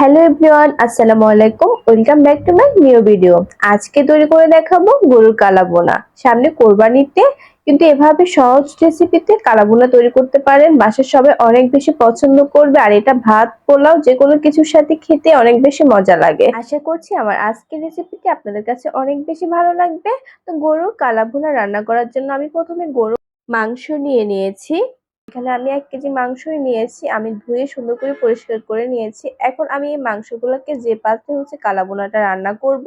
Hello everyone, আসসালামু আলাইকুম। Welcome back to my new video. আজকে তৈরি করে দেখাবো গরুর কালাবোনা। সামনে কোরবানিতে কিন্তু এভাবে সহজ রেসিপিতে কালাবোনা তৈরি করতে পারেন। বাসার সবাই অনেক বেশি পছন্দ করবে, আর এটা ভাত পোলাও যে কোনো কিছুর সাথে খেতে অনেক বেশি মজা লাগে। আশা করছি আমার আজকের রেসিপিটি আপনাদের কাছে অনেক বেশি ভালো লাগবে। তো গরুর কালাবোনা রান্না করার জন্য আমি প্রথমে গরুর মাংস নিয়ে নিয়েছি। এখানে আমি 1 কেজি মাংসই নিয়েছি। আমি ধুয়ে সুন্দর করে পরিষ্কার করে নিয়েছি। এখন আমি এই মাংসগুলোকে যে পাত্রে কালাভুনাটা রান্না করব,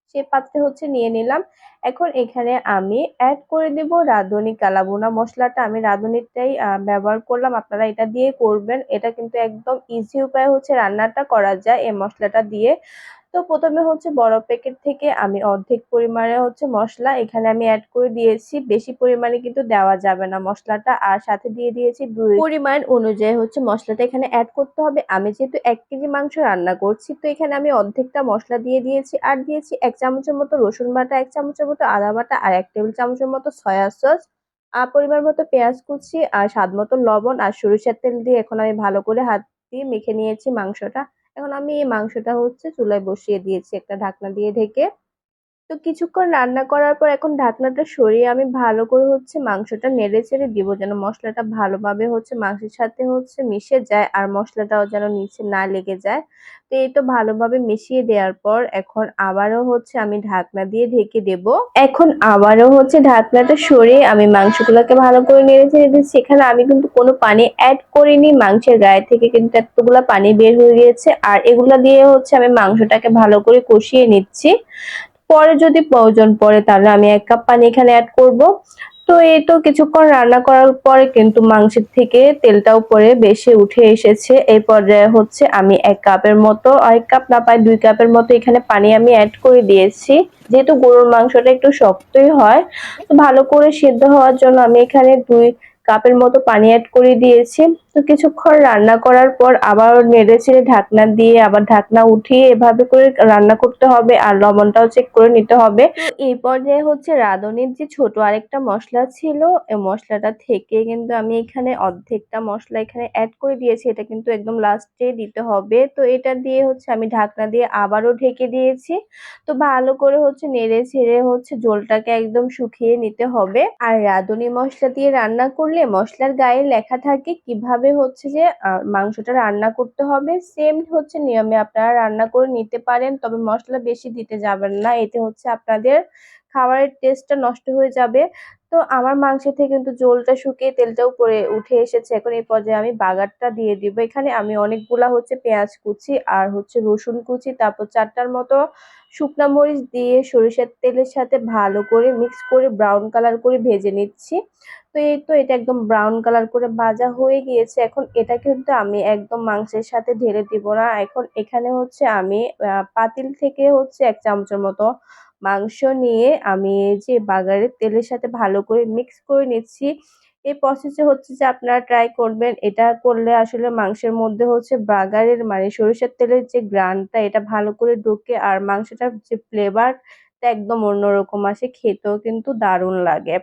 সে পাত্রে নিয়ে নিলাম। এখন এখানে আমি অ্যাড করে দেব রাঁধুনি কালাভুনা মসলাটা। আমি রাঁধুনিটাই ব্যবহার করলাম। আপনারা এটা দিয়ে করবেন। এটা কিন্তু একদম ইজি উপায়ে রান্নাটা করা যায় এই মসলাটা দিয়ে। তো প্রথমে বড় প্যাকেট থেকে আমি অর্ধেক পরিমাণে মসলা এখানে আমি অ্যাড করে দিয়েছি। বেশি পরিমাণে কিন্তু দেওয়া যাবে না মসলাটা। আর সাথে দিয়ে দিয়েছি 2 পরিমাণ অনুযায়ী মসলাটা এখানে অ্যাড করতে হবে। আমি যেহেতু 1 কেজি মাংস রান্না করছি, তো এখানে আমি অর্ধেকটা মশলা দিয়ে দিয়েছি। আর দিয়েছি 1 চামচের মতো রসুন বাটা, 1 চামচের মতো আদা বাটা, আর 1 টেবিল চামচের মতো সয়া সস, পরিমাণ মতো পেঁয়াজ কুচি, আর স্বাদ মতো লবণ, আর সরিষার তেল দিয়ে এখন আমি ভালো করে হাত দিয়ে মেখে নিয়েছি মাংসটা। এখন আমি এই মাংসটা চুলায় বসিয়ে দিয়েছি একটা ঢাকনা দিয়ে ঢেকে। তো কিছুক্ষণ রান্না করার পর এখন ঢাকনাটা সরিয়ে আমি ভালো করে মাংসটা নেড়ে চেড়ে দিব, যেন মশলাটা ভালোভাবে মাংসের সাথে মিশে যায়, আর মশলাটাও যেন নিচে না লেগে যায়। তো এই তো ভালোভাবে মিশিয়ে দেওয়ার পর এখন আবারও আমি ঢাকনা দিয়ে ঢেকে দেব। এখন আবারও ঢাকনাটা সরিয়ে আমি মাংসগুলোকে ভালো করে নেড়ে চেড়ে দিচ্ছি। এখানে আমি কিন্তু কোনো পানি অ্যাড করিনি। মাংসের গায়ে থেকে কিন্তু এতগুলা পানি বের হয়ে গিয়েছে, আর এগুলা দিয়ে আমি মাংসটাকে ভালো করে কষিয়ে নিচ্ছি। পরে যদি প্রয়োজন পড়ে তাহলে আমি 1 কাপ পানি এখানে অ্যাড করব। তো এই তো কিছুক্ষণ রান্না করার পরে কিন্তু মাংসের থেকে তেলটা উপরে বেশি উঠে এসেছে। এই পর্যায়ে আমি 1 কাপের মতো, 1 কাপ না প্রায় 2 কাপের মতো এখানে পানি আমি অ্যাড করে দিয়েছি। যেহেতু গরুর মাংসটা একটু শক্তই হয়, তো ভালো করে সিদ্ধ হওয়ার জন্য আমি এখানে 2 কাপের মতো পানি অ্যাড করে দিয়েছি। তো কিছুক্ষণ রান্না করার পর আবার নেড়েচেড়ে ঢাকনা দিয়ে আবার ঢাকনা উঠিয়ে এভাবে করে রান্না করতে হবে, আর লবণটাও চেক করে নিতে হবে। তো এই পর্যায়ে রাঁধুনির যে ছোট আরেকটা মশলা ছিল, এই মশলাটা থেকে কিন্তু আমি এখানে অর্ধেকটা মশলা এখানে অ্যাড করে দিয়েছি। এটা কিন্তু একদম লাস্টে দিতে হবে। তো এটা দিয়ে আমি ঢাকনা দিয়ে আবারও ঢেকে দিয়েছি। তো ভালো করে নেড়ে ছেড়ে ঝোলটাকে একদম শুকিয়ে নিতে হবে। আর রাঁধুনি মশলা দিয়ে রান্না করলে মশলার গায়ে লেখা থাকে কিভাবে যে মাংসটা রান্না করতে হবে। সেম নিয়মে আপনারা রান্না করে নিতে পারেন, তবে মশলা বেশি দিতে যাবেন না। এতে আপনাদের খাবারের টেস্টটা নষ্ট হয়ে যাবে। তো আমার মাংস থেকে কিন্তু ঝোলটা শুকিয়ে তেলটা উপরে উঠে এসেছে। এখন এই পর্যায়ে আমি বাগারটা দিয়ে দিব। এখানে আমি অনেকগুলা পেঁয়াজ কুচি আর রসুন কুচি, তারপর 4টার মতো শুকনা মরিচ দিয়ে সরিষার তেলের সাথে ভালো করে মিক্স করে ব্রাউন কালার করে ভেজে নিচ্ছি। তো এই তো এটা একদম ব্রাউন কালার করে ভাজা হয়ে গিয়েছে। এখন এটা কিন্তু আমি একদম মাংসের সাথে ঢেলে দিব না। এখন এখানে আমি পাতিল থেকে 1 চামচের মতো মাংস নিয়ে আমি যে বাগারের তেলের সাথে ভালো করে মিক্স করে নিচ্ছি। এই প্রসেসে যে আপনারা ট্রাই করবেন। এটা করলে আসলে মাংসের মধ্যে বাগারের মানে সরিষার তেলের যে গ্রানটা এটা ভালো করে ঢোকে, আর মাংসটার যে ফ্লেভারটা একদম অন্যরকম আসে, খেতেও কিন্তু দারুণ লাগে।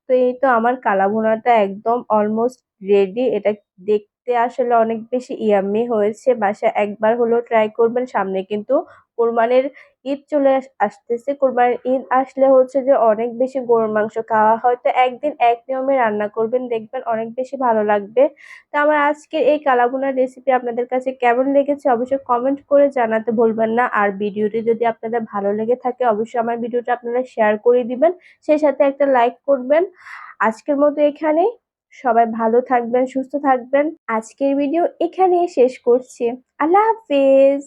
তো এই তো আমার কালা ভুনাটা একদম অলমোস্ট রেডি। এটা দেখতে আসলে অনেক বেশি ইয়াম্মি হয়েছে। বাসায় একবার হলেও ট্রাই করবেন। সামনে কিন্তু কোরবানির ঈদ চলে আসতেছে। কোরবানির ঈদ আসলে যে অনেক বেশি গরুর মাংস খাওয়া হয়। তো একদিন এক নিয়মে রান্না করবেন, দেখবেন অনেক বেশি ভালো লাগবে। তো আমার আজকের এই কালা ভুনার রেসিপি আপনাদের কাছে কেমন লেগেছে অবশ্যই কমেন্ট করে জানাতে ভুলবেন না। আর ভিডিওটি যদি আপনাদের ভালো লেগে থাকে অবশ্যই আমার ভিডিওটা আপনারা শেয়ার করে দিবেন, সেই সাথে একটা লাইক করবেন। আজকের মতো এখানেই। সবাই ভালো থাকবেন, সুস্থ থাকবেন। আজকের ভিডিও এখানেই শেষ করছি। আল্লাহ হাফেজ।